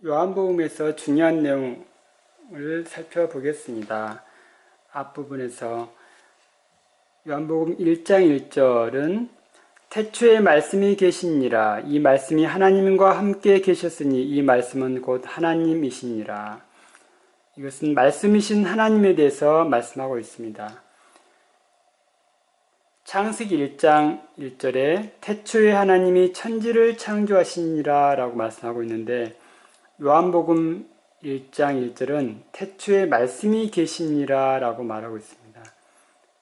요한복음에서 중요한 내용을 살펴보겠습니다. 앞부분에서 요한복음 1장 1절은 태초에 말씀이 계시니라. 이 말씀이 하나님과 함께 계셨으니 이 말씀은 곧 하나님이시니라. 이것은 말씀이신 하나님에 대해서 말씀하고 있습니다. 창세기 1장 1절에 태초에 하나님이 천지를 창조하시니라 라고 말씀하고 있는데, 요한복음 1장 1절은 태초에 말씀이 계시니라 라고 말하고 있습니다.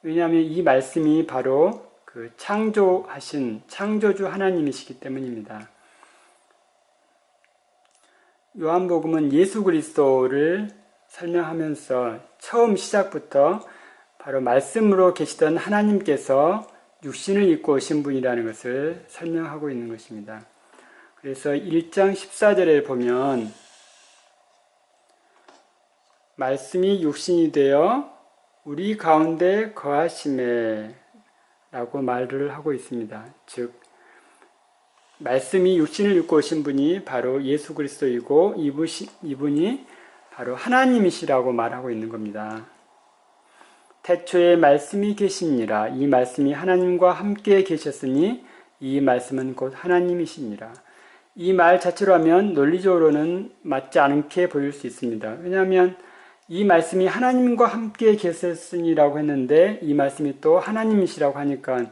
왜냐하면 이 말씀이 바로 그 창조하신 창조주 하나님이시기 때문입니다. 요한복음은 예수 그리스도를 설명하면서 처음 시작부터 바로 말씀으로 계시던 하나님께서 육신을 입고 오신 분이라는 것을 설명하고 있는 것입니다. 그래서 1장 14절에 보면 말씀이 육신이 되어 우리 가운데 거하심에 라고 말을 하고 있습니다. 즉 말씀이 육신을 입고 오신 분이 바로 예수 그리스도이고 이분이 바로 하나님이시라고 말하고 있는 겁니다. 태초에 말씀이 계시니라. 이 말씀이 하나님과 함께 계셨으니 이 말씀은 곧 하나님이시니라. 이 말 자체로 하면 논리적으로는 맞지 않게 보일 수 있습니다. 왜냐하면 이 말씀이 하나님과 함께 계셨으니라고 했는데 이 말씀이 또 하나님이시라고 하니까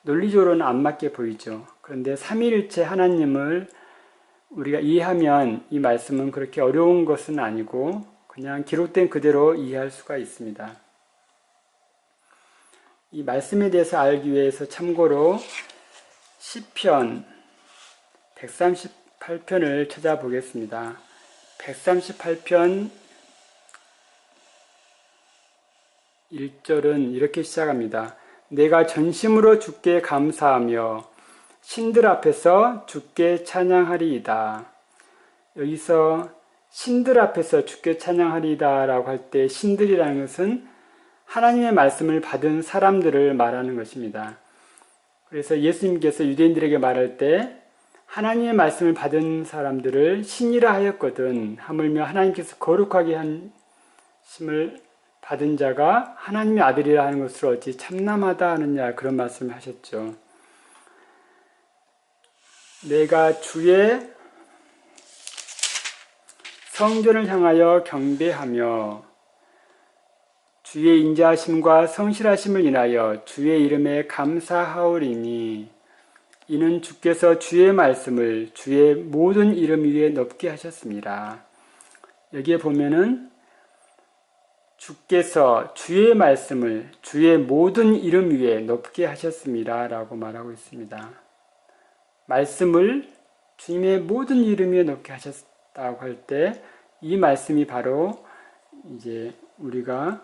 논리적으로는 안 맞게 보이죠. 그런데 삼위일체 하나님을 우리가 이해하면 이 말씀은 그렇게 어려운 것은 아니고 그냥 기록된 그대로 이해할 수가 있습니다. 이 말씀에 대해서 알기 위해서 참고로 시편 138편을 찾아보겠습니다. 138편 1절은 이렇게 시작합니다. 내가 전심으로 주께 감사하며 신들 앞에서 주께 찬양하리이다. 여기서 신들 앞에서 주께 찬양하리이다 라고 할 때 신들이라는 것은 하나님의 말씀을 받은 사람들을 말하는 것입니다. 그래서 예수님께서 유대인들에게 말할 때 하나님의 말씀을 받은 사람들을 신이라 하였거든. 하물며 하나님께서 거룩하게 하심을 받은 자가 하나님의 아들이라 하는 것을 어찌 참남하다 하느냐, 그런 말씀을 하셨죠. 내가 주의 성전을 향하여 경배하며 주의 인자하심과 성실하심을 인하여 주의 이름에 감사하오리니 이는 주께서 주의 말씀을 주의 모든 이름 위에 높게 하셨습니다. 여기에 보면은 주께서 주의 말씀을 주의 모든 이름 위에 높게 하셨습니다 라고 말하고 있습니다. 말씀을 주님의 모든 이름 위에 높게 하셨다고 할 때 이 말씀이 바로 이제 우리가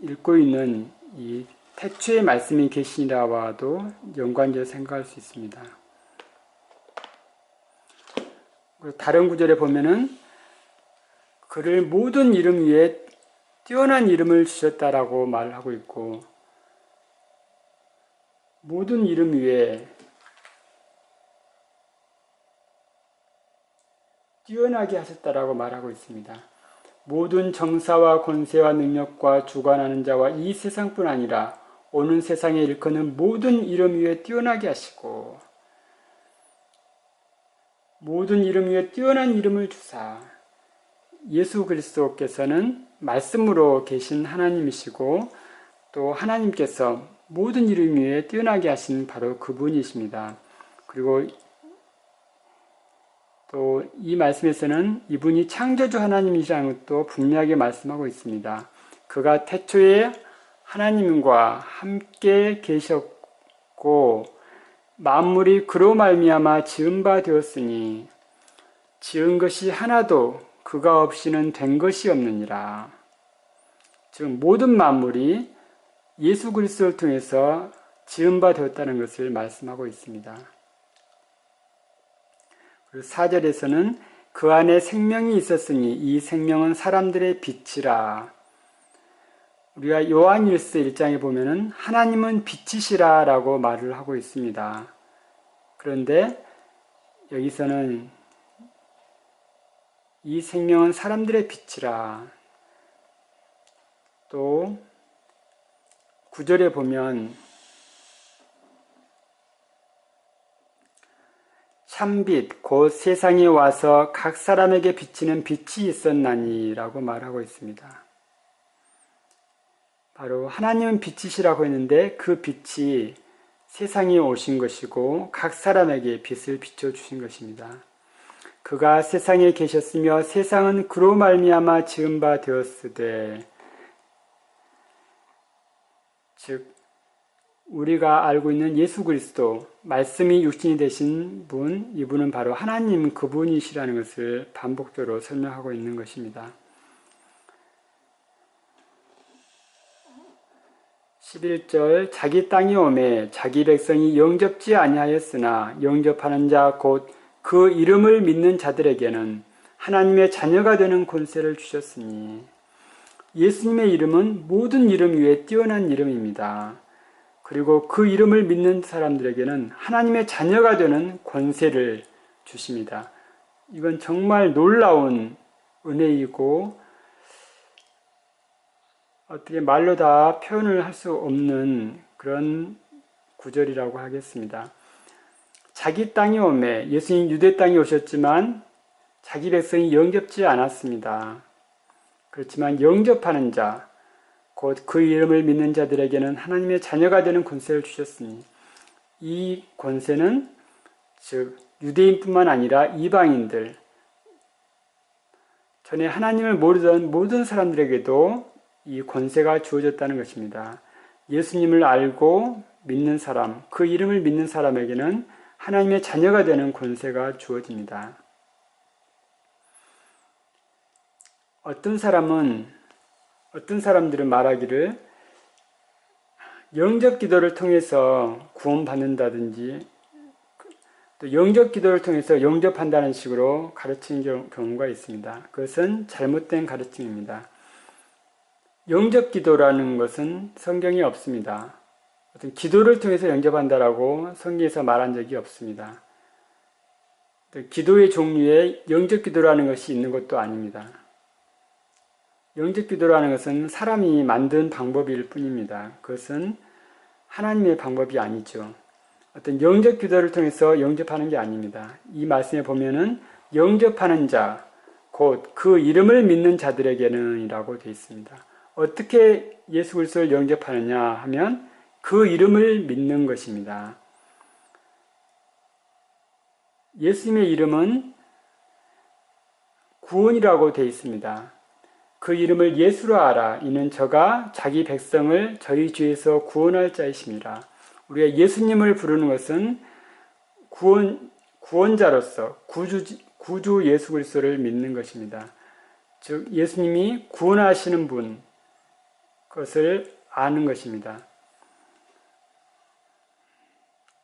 읽고 있는 이 태초의 말씀이 계시니라와도 연관되어 생각할 수 있습니다. 다른 구절에 보면은 그를 모든 이름 위에 뛰어난 이름을 주셨다라고 말하고 있고, 모든 이름 위에 뛰어나게 하셨다라고 말하고 있습니다. 모든 정사와 권세와 능력과 주관하는 자와 이 세상뿐 아니라 오는 세상에 일컫는 모든 이름 위에 뛰어나게 하시고 모든 이름 위에 뛰어난 이름을 주사. 예수 그리스도께서는 말씀으로 계신 하나님이시고 또 하나님께서 모든 이름 위에 뛰어나게 하신 바로 그분이십니다. 그리고 또 이 말씀에서는 이분이 창조주 하나님이시라는 것도 분명하게 말씀하고 있습니다. 그가 태초에 하나님과 함께 계셨고 만물이 그로 말미암아 지은 바 되었으니 지은 것이 하나도 그가 없이는 된 것이 없느니라. 즉 모든 만물이 예수 그리스도를 통해서 지은 바 되었다는 것을 말씀하고 있습니다. 4절에서는 그 안에 생명이 있었으니 이 생명은 사람들의 빛이라. 우리가 요한일서 1장에 보면은 하나님은 빛이시라 라고 말을 하고 있습니다. 그런데 여기서는 이 생명은 사람들의 빛이라. 또 9절에 보면 참빛 곧 세상에 와서 각 사람에게 비치는 빛이 있었나니 라고 말하고 있습니다. 바로 하나님은 빛이시라고 했는데 그 빛이 세상에 오신 것이고 각 사람에게 빛을 비춰주신 것입니다. 그가 세상에 계셨으며 세상은 그로 말미암아 지은 바 되었으되, 즉 우리가 알고 있는 예수 그리스도, 말씀이 육신이 되신 분, 이분은 바로 하나님 그분이시라는 것을 반복적으로 설명하고 있는 것입니다. 11절 자기 땅이 오매 자기 백성이 영접지 아니하였으나 영접하는 자 곧 그 이름을 믿는 자들에게는 하나님의 자녀가 되는 권세를 주셨으니, 예수님의 이름은 모든 이름 위에 뛰어난 이름입니다. 그리고 그 이름을 믿는 사람들에게는 하나님의 자녀가 되는 권세를 주십니다. 이건 정말 놀라운 은혜이고 어떻게 말로 다 표현을 할 수 없는 그런 구절이라고 하겠습니다. 자기 땅이 오매, 예수님 유대 땅에 오셨지만 자기 백성이 영접지 않았습니다. 그렇지만 영접하는 자, 곧 그 이름을 믿는 자들에게는 하나님의 자녀가 되는 권세를 주셨으니, 이 권세는 즉 유대인뿐만 아니라 이방인들, 전에 하나님을 모르던 모든 사람들에게도 이 권세가 주어졌다는 것입니다. 예수님을 알고 믿는 사람, 그 이름을 믿는 사람에게는 하나님의 자녀가 되는 권세가 주어집니다. 어떤 사람들은 말하기를 영접 기도를 통해서 구원받는다든지 또 영접 기도를 통해서 영접한다는 식으로 가르치는 경우가 있습니다. 그것은 잘못된 가르침입니다. 영접 기도라는 것은 성경에 없습니다. 어떤 기도를 통해서 영접한다라고 성경에서 말한 적이 없습니다. 기도의 종류에 영접 기도라는 것이 있는 것도 아닙니다. 영접 기도라는 것은 사람이 만든 방법일 뿐입니다. 그것은 하나님의 방법이 아니죠. 어떤 영접 기도를 통해서 영접하는 게 아닙니다. 이 말씀에 보면은 영접하는 자, 곧 그 이름을 믿는 자들에게는 이라고 되어 있습니다. 어떻게 예수 그리스도를 영접하느냐 하면 그 이름을 믿는 것입니다. 예수님의 이름은 구원이라고 되어 있습니다. 그 이름을 예수로 알아. 이는 저가 자기 백성을 저희 죄에서 구원할 자이심이라. 우리가 예수님을 부르는 것은 구원자로서 구주 예수 그리스도를 믿는 것입니다. 즉 예수님이 구원하시는 분, 그것을 아는 것입니다.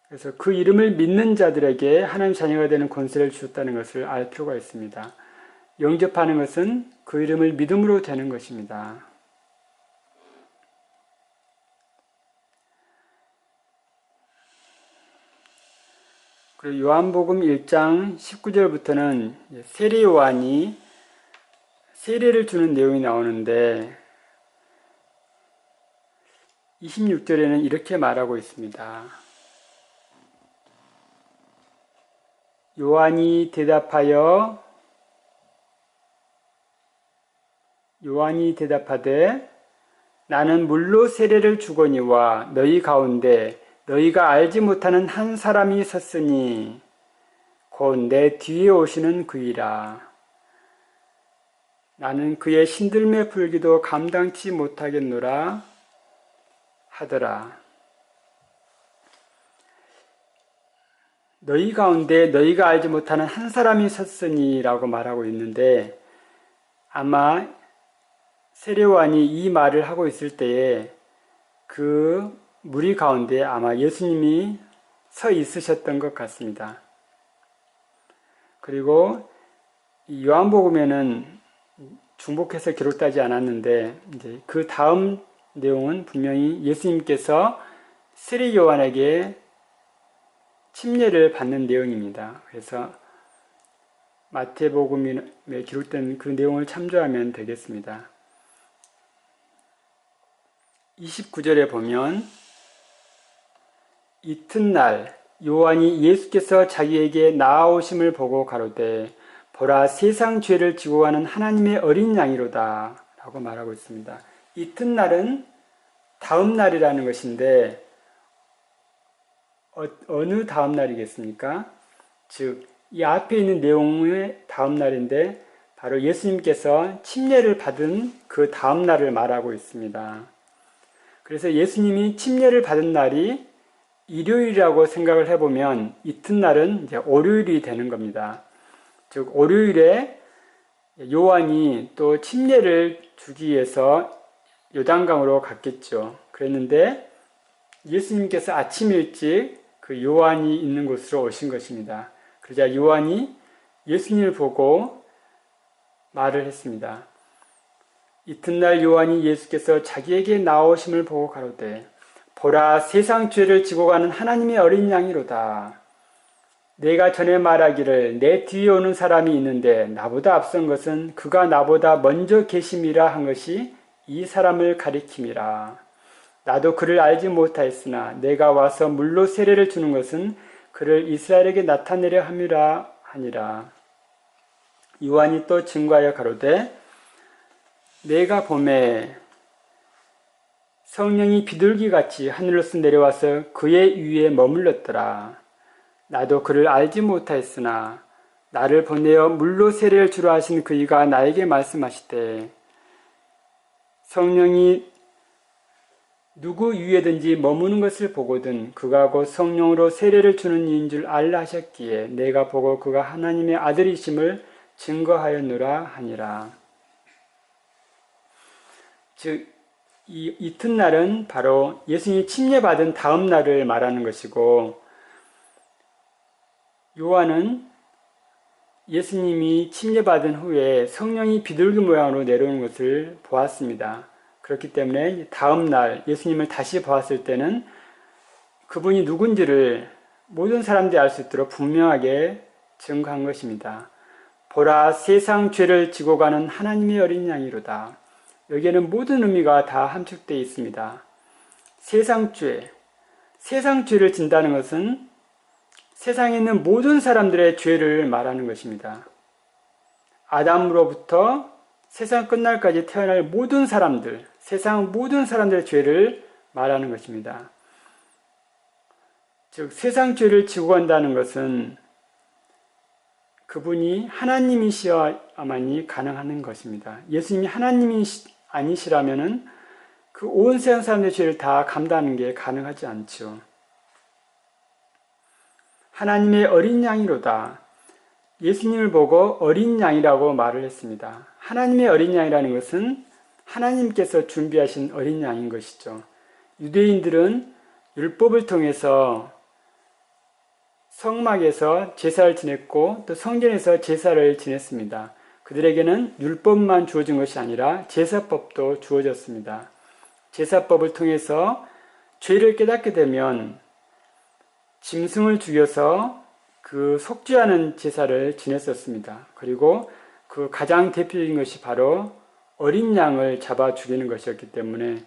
그래서 그 이름을 믿는 자들에게 하나님 자녀가 되는 권세를 주었다는 것을 알 필요가 있습니다. 영접하는 것은 그 이름을 믿음으로 되는 것입니다. 그리고 요한복음 1장 19절부터는 세례 요한이 세례를 주는 내용이 나오는데 26절에는 이렇게 말하고 있습니다. 요한이 대답하되 나는 물로 세례를 주거니와 너희 가운데 너희가 알지 못하는 한 사람이 섰으니 곧 내 뒤에 오시는 그이라. 나는 그의 신들매 불기도 감당치 못하겠노라 하더라. 너희 가운데 너희가 알지 못하는 한 사람이 섰으니 라고 말하고 있는데, 아마 세례요한이 이 말을 하고 있을 때에 그 무리 가운데 아마 예수님이 서 있으셨던 것 같습니다. 그리고 이 요한복음에는 중복해서 기록되지 않았는데 이제 그 다음 내용은 분명히 예수님께서 세례요한에게 침례를 받는 내용입니다. 그래서 마태복음에 기록된 그 내용을 참조하면 되겠습니다. 29절에 보면 이튿날 요한이 예수께서 자기에게 나아오심을 보고 가로되 보라 세상 죄를 지고 가는 하나님의 어린 양이로다 라고 말하고 있습니다. 이튿날은 다음 날이라는 것인데 어느 다음 날이겠습니까? 즉, 이 앞에 있는 내용의 다음 날인데 바로 예수님께서 침례를 받은 그 다음 날을 말하고 있습니다. 그래서 예수님이 침례를 받은 날이 일요일이라고 생각을 해보면 이튿날은 이제 월요일이 되는 겁니다. 즉, 월요일에 요한이 또 침례를 주기 위해서 요단강으로 갔겠죠. 그랬는데 예수님께서 아침 일찍 그 요한이 있는 곳으로 오신 것입니다. 그러자 요한이 예수님을 보고 말을 했습니다. 이튿날 요한이 예수께서 자기에게 나오심을 보고 가로되 보라 세상 죄를 지고 가는 하나님의 어린 양이로다. 내가 전에 말하기를 내 뒤에 오는 사람이 있는데 나보다 앞선 것은 그가 나보다 먼저 계심이라 한 것이 이 사람을 가리킴이라. 나도 그를 알지 못하였으나 내가 와서 물로 세례를 주는 것은 그를 이스라엘에게 나타내려 함이라 하니라. 요한이 또 증거하여 가로되 내가 보매 성령이 비둘기같이 하늘로서 내려와서 그의 위에 머물렀더라. 나도 그를 알지 못하였으나 나를 보내어 물로 세례를 주라 하신 그이가 나에게 말씀하시되 성령이 누구 위에든지 머무는 것을 보거든 그가 곧 성령으로 세례를 주는 이인 줄 알라 하셨기에 내가 보고 그가 하나님의 아들이심을 증거하였노라 하니라. 즉, 이 이튿날은 바로 예수님이 침례받은 다음 날을 말하는 것이고 요한은 예수님이 침례받은 후에 성령이 비둘기 모양으로 내려오는 것을 보았습니다. 그렇기 때문에 다음 날 예수님을 다시 보았을 때는 그분이 누군지를 모든 사람들이 알 수 있도록 분명하게 증거한 것입니다. 보라 세상 죄를 지고 가는 하나님의 어린 양이로다. 여기에는 모든 의미가 다 함축되어 있습니다. 세상 죄를 진다는 것은 세상에 있는 모든 사람들의 죄를 말하는 것입니다. 아담으로부터 세상 끝날까지 태어날 모든 사람들, 세상 모든 사람들의 죄를 말하는 것입니다. 즉, 세상 죄를 지고 간다는 것은 그분이 하나님이시어야만이 가능한 것입니다. 예수님이 하나님이 아니시라면은 그 온 세상 사람들의 죄를 다 감당하는 게 가능하지 않죠. 하나님의 어린 양이로다. 예수님을 보고 어린 양이라고 말을 했습니다. 하나님의 어린 양이라는 것은 하나님께서 준비하신 어린 양인 것이죠. 유대인들은 율법을 통해서 성막에서 제사를 지냈고 또 성전에서 제사를 지냈습니다. 그들에게는 율법만 주어진 것이 아니라 제사법도 주어졌습니다. 제사법을 통해서 죄를 깨닫게 되면 짐승을 죽여서 그 속죄하는 제사를 지냈었습니다. 그리고 그 가장 대표적인 것이 바로 어린 양을 잡아 죽이는 것이었기 때문에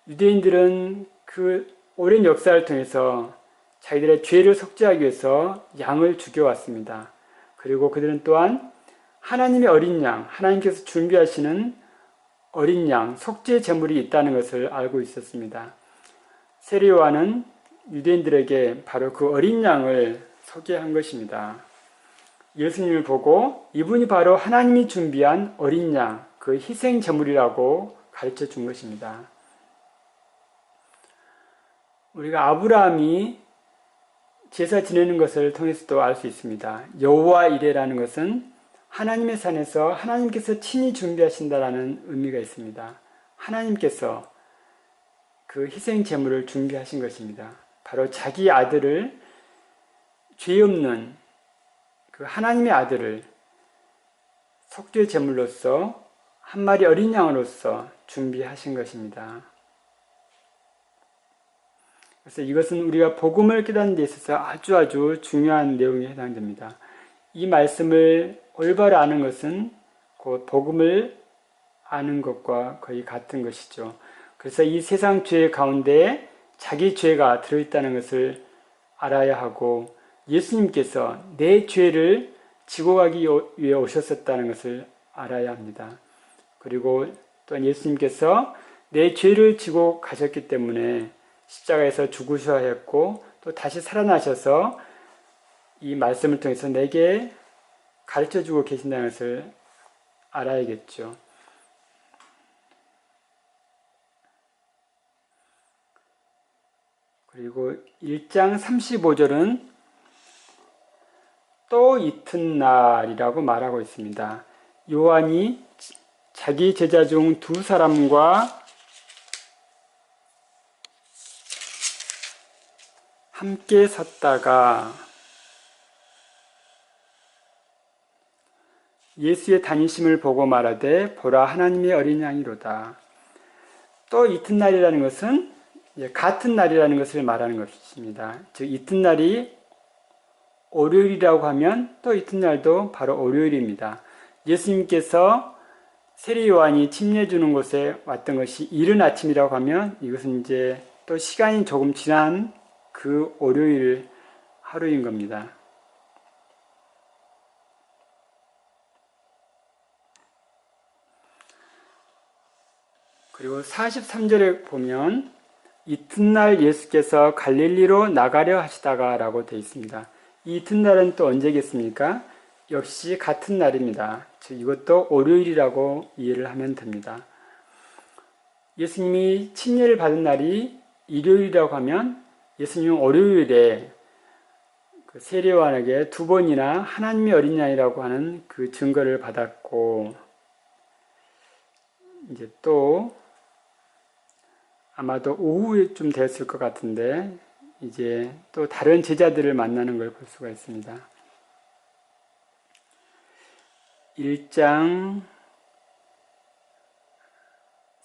유대인들은 그 오랜 역사를 통해서 자기들의 죄를 속죄하기 위해서 양을 죽여왔습니다. 그리고 그들은 또한 하나님의 어린 양, 하나님께서 준비하시는 어린 양, 속죄 제물이 있다는 것을 알고 있었습니다. 세례 요한은 유대인들에게 바로 그 어린 양을 소개한 것입니다. 예수님을 보고 이분이 바로 하나님이 준비한 어린 양, 그 희생 제물이라고 가르쳐 준 것입니다. 우리가 아브라함이 제사 지내는 것을 통해서도 알 수 있습니다. 여호와 이레라는 것은 하나님의 산에서 하나님께서 친히 준비하신다라는 의미가 있습니다. 하나님께서 그 희생 제물을 준비하신 것입니다. 바로 자기 아들을 죄 없는 그 하나님의 아들을 속죄 제물로서 한 마리 어린 양으로서 준비하신 것입니다. 그래서 이것은 우리가 복음을 깨닫는 데 있어서 아주 중요한 내용에 해당됩니다. 이 말씀을 올바로 아는 것은 곧 복음을 아는 것과 거의 같은 것이죠. 그래서 이 세상 죄 가운데 자기 죄가 들어있다는 것을 알아야 하고 예수님께서 내 죄를 지고 가기 위해 오셨었다는 것을 알아야 합니다. 그리고 또한 예수님께서 내 죄를 지고 가셨기 때문에 십자가에서 죽으셔야 했고 또 다시 살아나셔서 이 말씀을 통해서 내게 가르쳐주고 계신다는 것을 알아야겠죠. 그리고 1장 35절은 또 이튿날이라고 말하고 있습니다. 요한이 자기 제자 중 두 사람과 함께 섰다가 예수의 다니심을 보고 말하되 보라 하나님의 어린 양이로다. 또 이튿날이라는 것은 같은 날이라는 것을 말하는 것입니다. 즉 이튿날이 월요일이라고 하면 또 이튿날도 바로 월요일입니다. 예수님께서 세례 요한이 침례 주는 곳에 왔던 것이 이른 아침이라고 하면 이것은 이제 또 시간이 조금 지난 그 월요일 하루인 겁니다. 그리고 43절에 보면 이튿날 예수께서 갈릴리로 나가려 하시다가 라고 되어 있습니다. 이 이튿날은 또 언제겠습니까? 역시 같은 날입니다. 즉 이것도 월요일이라고 이해를 하면 됩니다. 예수님이 침례를 받은 날이 일요일이라고 하면 예수님은 월요일에 그 세례 요한에게 두 번이나 하나님의 어린 양이라고 하는 그 증거를 받았고 이제 또 아마도 오후에쯤 되었을 것 같은데 이제 또 다른 제자들을 만나는 걸 볼 수가 있습니다. 1장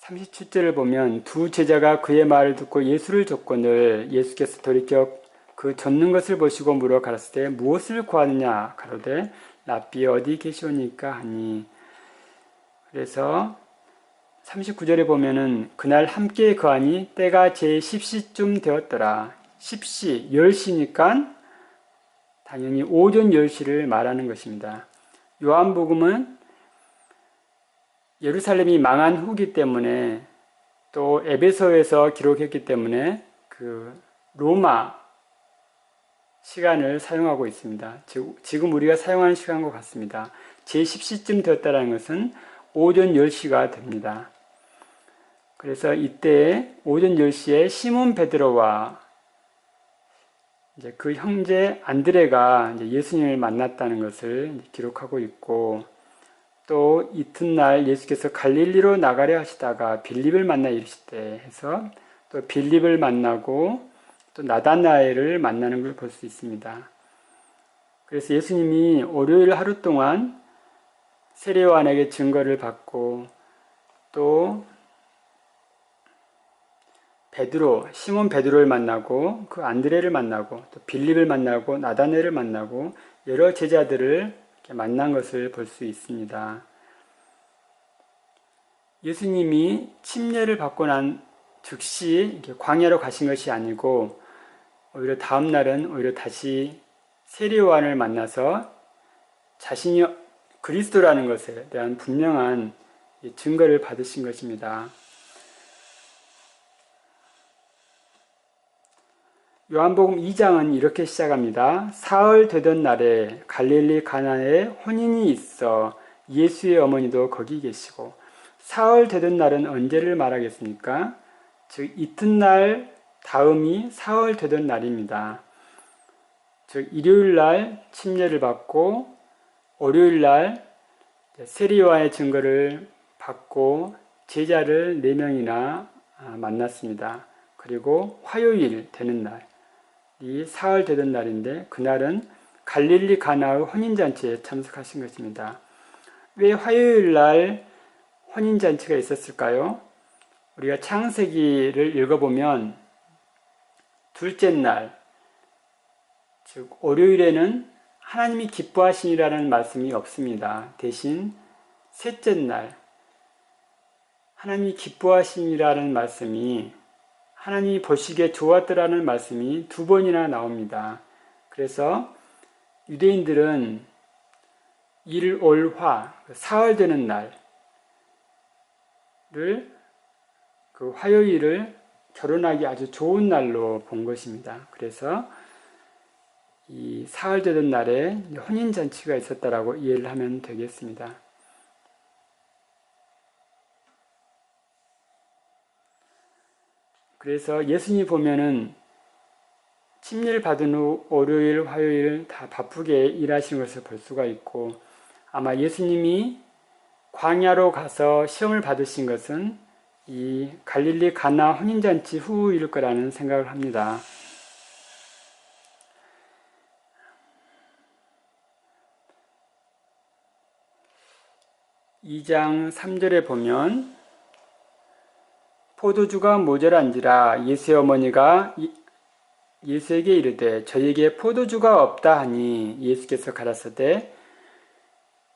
37절을 보면 두 제자가 그의 말을 듣고 예수를 줬거늘 예수께서 돌이켜 그 젖는 것을 보시고 물어 가라사대 때 무엇을 구하느냐 가로되 랍비 어디 계시오니까 하니. 그래서 39절에 보면은 그날 함께 거하니 때가 제 10시쯤 되었더라. 10시, 10시니까 당연히 오전 10시를 말하는 것입니다. 요한복음은 예루살렘이 망한 후기 때문에 또 에베소에서 기록했기 때문에 그 로마 시간을 사용하고 있습니다. 지금 우리가 사용하는 시간과 같습니다. 제 10시쯤 되었다는 것은 오전 10시가 됩니다. 그래서 이때 오전 10시에 시몬 베드로와 이제 그 형제 안드레가 이제 예수님을 만났다는 것을 기록하고 있고 또 이튿날 예수께서 갈릴리로 나가려 하시다가 빌립을 만나 이르시되 해서 또 빌립을 만나고 또 나다나엘을 만나는 걸 볼 수 있습니다. 그래서 예수님이 월요일 하루 동안 세례 요한에게 증거를 받고 또 시몬 베드로를 만나고 그 안드레를 만나고 또 빌립을 만나고 나다나엘을 만나고 여러 제자들을 이렇게 만난 것을 볼 수 있습니다. 예수님이 침례를 받고 난 즉시 이렇게 광야로 가신 것이 아니고 오히려 다음 날은 오히려 다시 세례 요한을 만나서 자신이 그리스도라는 것에 대한 분명한 증거를 받으신 것입니다. 요한복음 2장은 이렇게 시작합니다. 사흘 되던 날에 갈릴리 가나에 혼인이 있어 예수의 어머니도 거기 계시고. 사흘 되던 날은 언제를 말하겠습니까? 즉 이튿날 다음이 사흘 되던 날입니다. 즉 일요일날 침례를 받고 월요일날 세례 요한의 증거를 받고 제자를 4명이나 만났습니다. 그리고 화요일 되는 날이 사흘 되던 날인데 그날은 갈릴리 가나의 혼인잔치에 참석하신 것입니다. 왜 화요일날 혼인잔치가 있었을까요? 우리가 창세기를 읽어보면 둘째 날, 즉 월요일에는 하나님이 기뻐하시니라는 말씀이 없습니다. 대신 셋째 날, 하나님이 기뻐하시니라는 말씀이 하나님이 보시기에 좋았더라는 말씀이 두 번이나 나옵니다. 그래서 유대인들은 일월화, 사흘 되는 날을, 그 화요일을 결혼하기 아주 좋은 날로 본 것입니다. 그래서 이 사흘 되는 날에 혼인잔치가 있었다라고 이해를 하면 되겠습니다. 그래서 예수님 보면은 침례를 받은 후 월요일, 화요일 다 바쁘게 일하시는 것을 볼 수가 있고, 아마 예수님이 광야로 가서 시험을 받으신 것은 이 갈릴리 가나 혼인잔치 후일 거라는 생각을 합니다. (2장 3절에) 보면 포도주가 모자란지라 예수의 어머니가 예수에게 이르되 저에게 포도주가 없다 하니 예수께서 가라사대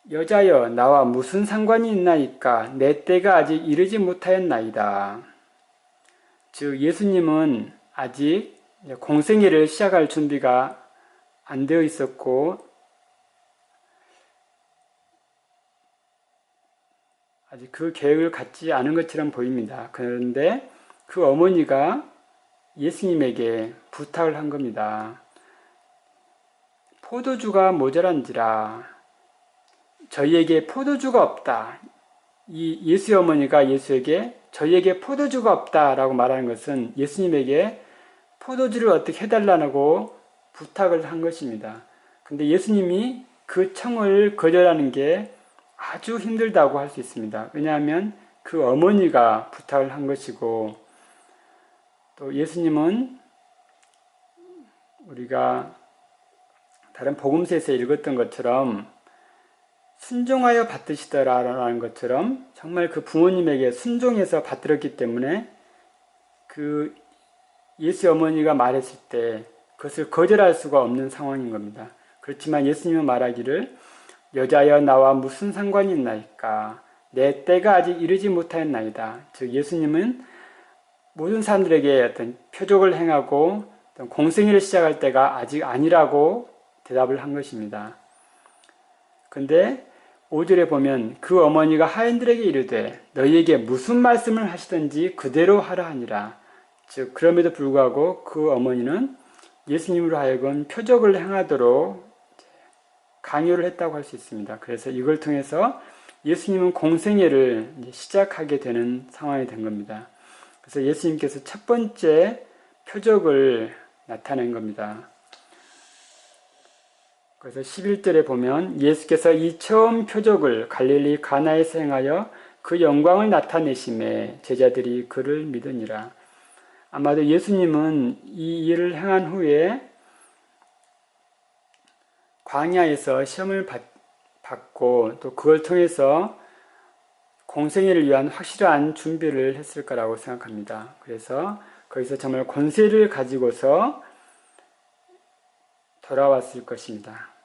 여자여 나와 무슨 상관이 있나이까 내 때가 아직 이르지 못하였나이다. 즉 예수님은 아직 공생애를 시작할 준비가 안 되어 있었고 아직 그 계획을 갖지 않은 것처럼 보입니다. 그런데 그 어머니가 예수님에게 부탁을 한 겁니다. 포도주가 모자란지라 저희에게 포도주가 없다. 이 예수의 어머니가 예수에게 저희에게 포도주가 없다라고 말하는 것은 예수님에게 포도주를 어떻게 해달라고 부탁을 한 것입니다. 근데 예수님이 그 청을 거절하는 게 아주 힘들다고 할 수 있습니다. 왜냐하면 그 어머니가 부탁을 한 것이고 또 예수님은 우리가 다른 복음서에서 읽었던 것처럼 순종하여 받으시더라라는 것처럼 정말 그 부모님에게 순종해서 받들었기 때문에 그 예수 어머니가 말했을 때 그것을 거절할 수가 없는 상황인 겁니다. 그렇지만 예수님은 말하기를 여자여 나와 무슨 상관이 있나이까 내 때가 아직 이르지 못하였나이다. 즉 예수님은 모든 사람들에게 어떤 표적을 행하고 어떤 공생애를 시작할 때가 아직 아니라고 대답을 한 것입니다. 근데 5절에 보면 그 어머니가 하인들에게 이르되 너희에게 무슨 말씀을 하시든지 그대로 하라 하니라. 즉 그럼에도 불구하고 그 어머니는 예수님으로 하여금 표적을 행하도록 강요를 했다고 할 수 있습니다. 그래서 이걸 통해서 예수님은 공생애를 시작하게 되는 상황이 된 겁니다. 그래서 예수님께서 첫 번째 표적을 나타낸 겁니다. 그래서 11절에 보면 예수께서 이 처음 표적을 갈릴리 가나에서 행하여 그 영광을 나타내심에 제자들이 그를 믿으니라. 아마도 예수님은 이 일을 행한 후에 광야에서 시험을 받고 또 그걸 통해서 공생애를 위한 확실한 준비를 했을 거라고 생각합니다. 그래서 거기서 정말 권세를 가지고서 돌아왔을 것입니다.